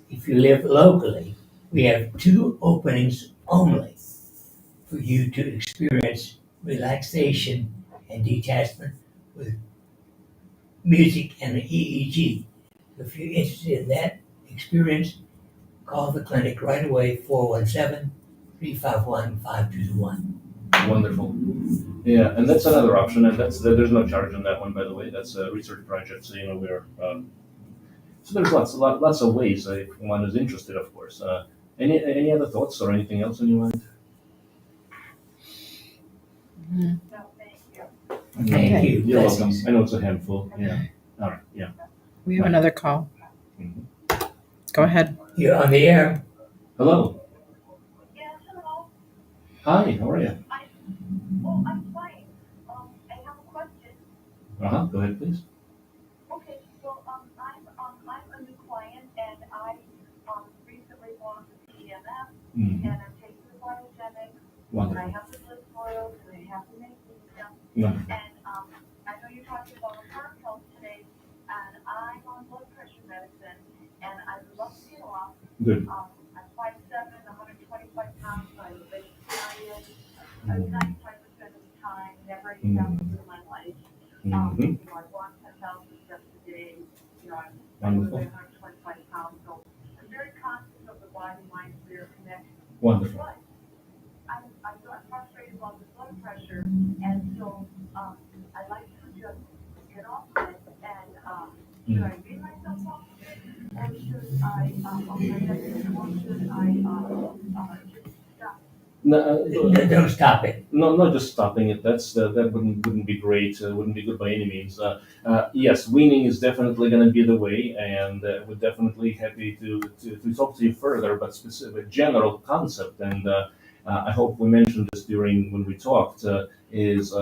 if you live locally, we have 2 openings only for you to experience relaxation and detachment with music and the EEG. If you're interested in that experience, call the clinic right away, 417-351-5221. Wonderful. Yeah, and that's another option, and there's no charge on that one, by the way. That's a research project, so we're so there's lots of ways if one is interested, of course. Any other thoughts or anything else on your mind? No, thank you. Thank you. You're welcome. Blessings. I know it's a handful. Yeah. All right. Yeah. We have another call. Mhm. Go ahead. You're on the air. Hello. Yes, hello. Hi. How are you? I'm fine. I have a question. Go ahead, please. Okay, well, I'm a new client and I recently bought the PEMF Mm-hmm. and I'm taking the biogenic and I Wonderful. have the bliss oils and I have the magnesium. Wonderful. And I know you're talking about heart health today, and I'm on blood pressure medicine, and I would love to get off. Good. I'm 5'7", 125 pounds. I'm a vegetarian. 95% of the time, never eat something in my life. Mm-hmm. I walk 10,000 steps a day. I'm Wonderful. 125 pounds, so I'm very conscious of the body-mind spirit connection. Wonderful. But I'm frustrated about the blood pressure, and so I'd like to just get off of it, and should I wean myself off of it, or should I just stop? No, Don't stop it. no, not just stopping it. That wouldn't be great. Wouldn't be good by any means. Yes, weaning is definitely going to be the way, and we're definitely happy to talk to you further. But specific general concept, and I hope we mentioned this during when we talked, is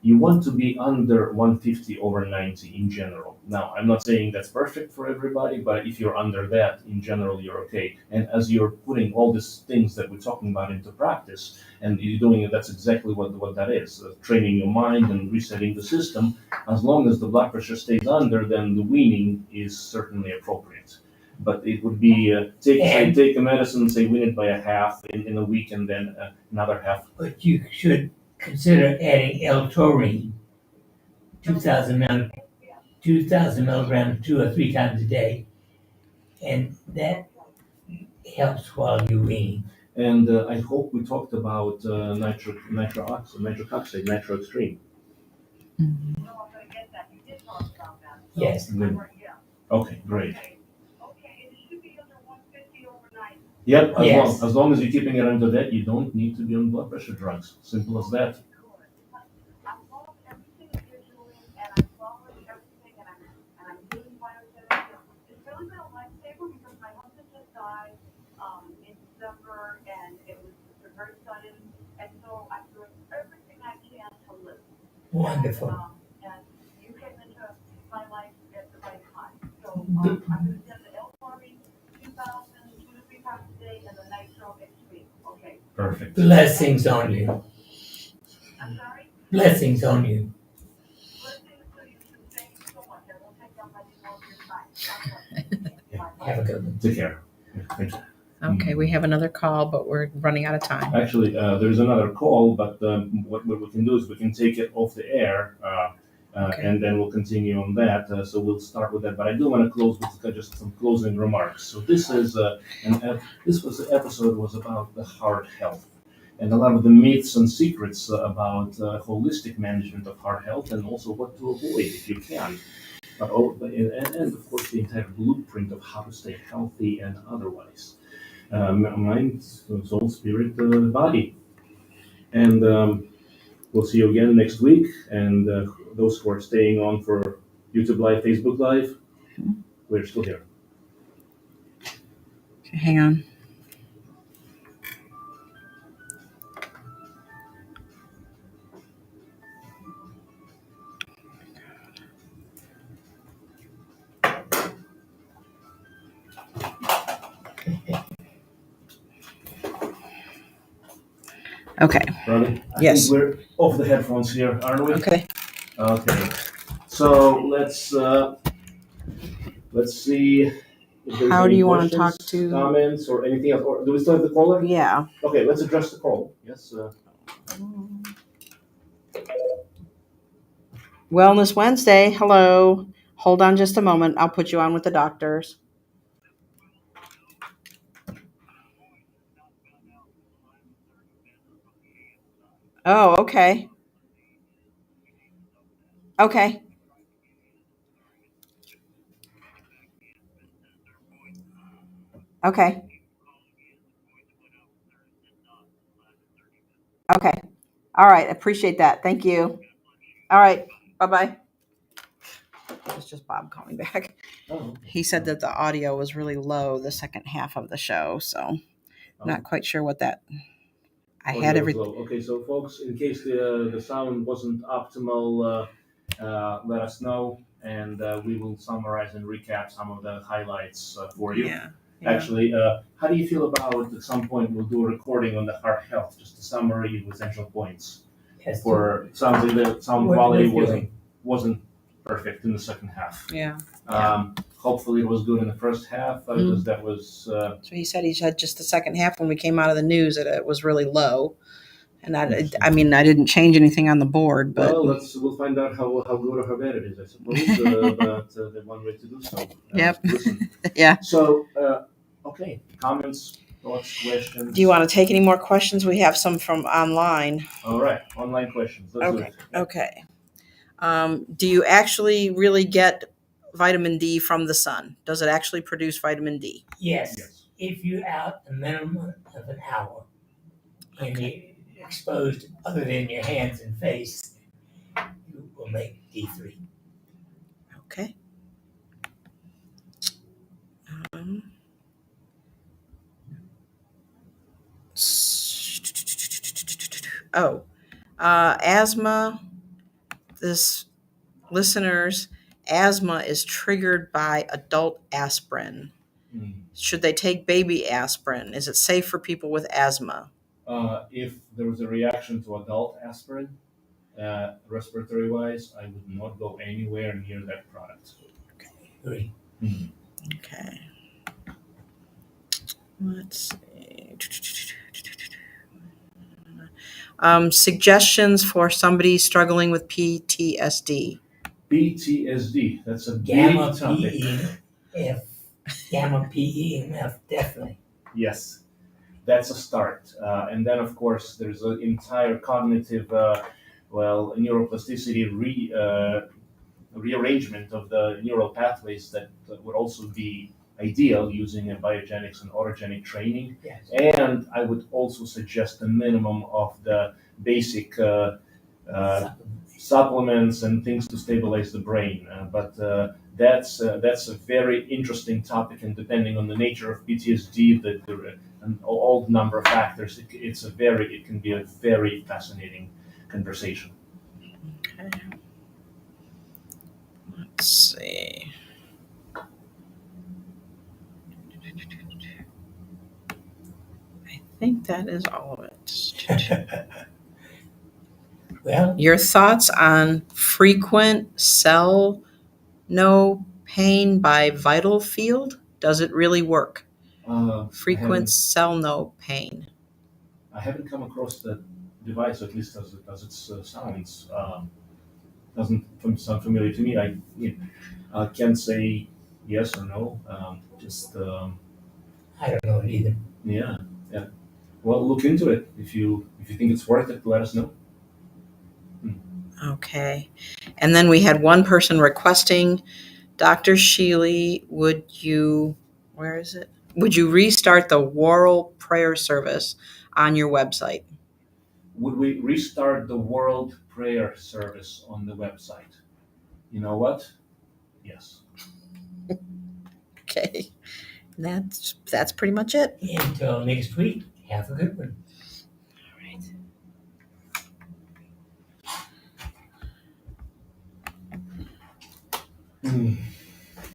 you want to be under 150/90 in general. Now, I'm not saying that's perfect for everybody, but if you're under that, in general, you're okay. And as you're putting all these things that we're talking about into practice, and you're doing it, that's exactly what that is, training your mind and resetting the system. As long as the blood pressure stays under, then the weaning is certainly appropriate. But it would be take a medicine, say wean it by a half in a week, and then another half. But you should consider adding L-taurine, 2,000 milligrams 2 or 3 times a day, and that helps while you're weaning. And I hope we talked about nitric oxide, nitro extreme. No, I'm gonna get that. You did talk about that. So Yes. Good. Yeah. Okay, great. Okay, and it should be under Yep, Yes. as long as you're keeping it under that, you don't need to be on blood pressure drugs. Simple as that. I love everything that you're doing, and I'm following everything, and I'm doing biotherapy. It's really been a lifesaver because my husband just died, in December, and it was very sudden, and so I'm doing everything I can to live. Wonderful. And you came into my life at the right time. So, I'm gonna send the L-chlorine 2,000, 2 to 3 times a day, and the nitro next week, okay? Perfect. Blessings on you. I'm sorry? Blessings on you. Blessings to you too. Thank you so much. I won't take up any more of your time. God bless you. Bye-bye. Have a good one. Take care. Thank you. Okay, we have another call, but we're running out of time. Actually, there's another call, but what we can do is we can take it off the air, Okay. and then we'll continue on that. So we'll start with that. But I do want to close with just some closing remarks. So this is this was the episode was about the heart health and a lot of the myths and secrets about holistic management of heart health, and also what to avoid if you can. And of course the entire blueprint of how to stay healthy and otherwise. Mind, soul, spirit, body. And we'll see you again next week. And those who are staying on for YouTube Live, Facebook Live, we're still here. Okay, hang on. Okay. Ronnie? Yes. I think we're off the headphones here, aren't we? Okay. Okay. So let's see if there's How any do you want to questions, talk to? comments, or anything else. Or do we still have the caller? Yeah. Okay, let's address the call. Yes. Wellness Wednesday. Hello. Hold on just a moment. I'll put you on with the doctors. Oh, okay. Okay. Okay. Okay. All right. Appreciate that. Thank you. All right. Bye-bye. It's just Bob calling back. Oh. He said that the audio was really low the second half of the show, so not quite sure what that. I had everything. Okay, so folks, in case the sound wasn't optimal, let us know, and we will summarize and recap some of the highlights for you. Yeah. Actually, how do you feel about at some point we'll do a recording on the heart health, just a summary with essential points? Yes. For it sounds like the sound What quality we're doing. wasn't perfect in the second half. Yeah. Hopefully it was good in the first half because that was. So he said just the second half when we came out of the news that it was really low, and I mean I didn't change anything on the board, but Well, we'll find out how good or how bad it is, I suppose. But the one way to do so. Yep. Listen. Yeah. So, okay, comments, thoughts, questions. Do you want to take any more questions? We have some from online. All right, online questions. Let's do it. Okay. Do you actually really get vitamin D from the sun? Does it actually produce vitamin D? Yes. Yes. If you're out a minimum of an hour and you're exposed other than your hands and face, you will make D3. Okay. Asthma. This listeners, asthma is triggered by adult aspirin. Should they take baby aspirin? Is it safe for people with asthma? If there was a reaction to adult aspirin, respiratory wise, I would not go anywhere near that product. Agree. Okay. Let's see. Suggestions for somebody struggling with PTSD. PTSD, that's a Gamma big topic. PEMF. Gamma PEMF, definitely. Yes, that's a start. And then, of course, there's an entire cognitive, neuroplasticity rearrangement of the neural pathways that would also be ideal using a biogenics and autogenic training. Yes. And I would also suggest a minimum of the basic supplements and things to stabilize the brain. But that's a very interesting topic, and depending on the nature of PTSD, and all the number of factors, it can be a very fascinating conversation. Okay. Let's see. I think that is all of it. Well, Your thoughts on frequent cell no pain by vital field? Does it really work? Frequent cell no pain. I haven't come across that device, at least as it sounds. Doesn't sound familiar to me. I can't say yes or no. I don't know it either. Yeah. Well, look into it. If you think it's worth it, let us know. Okay. And then we had one person requesting, Dr. Shealy, would you restart the World Prayer Service on your website? Would we restart the World Prayer Service on the website? You know what? Yes. Okay. That's pretty much it. Until next week, have a good one. All right.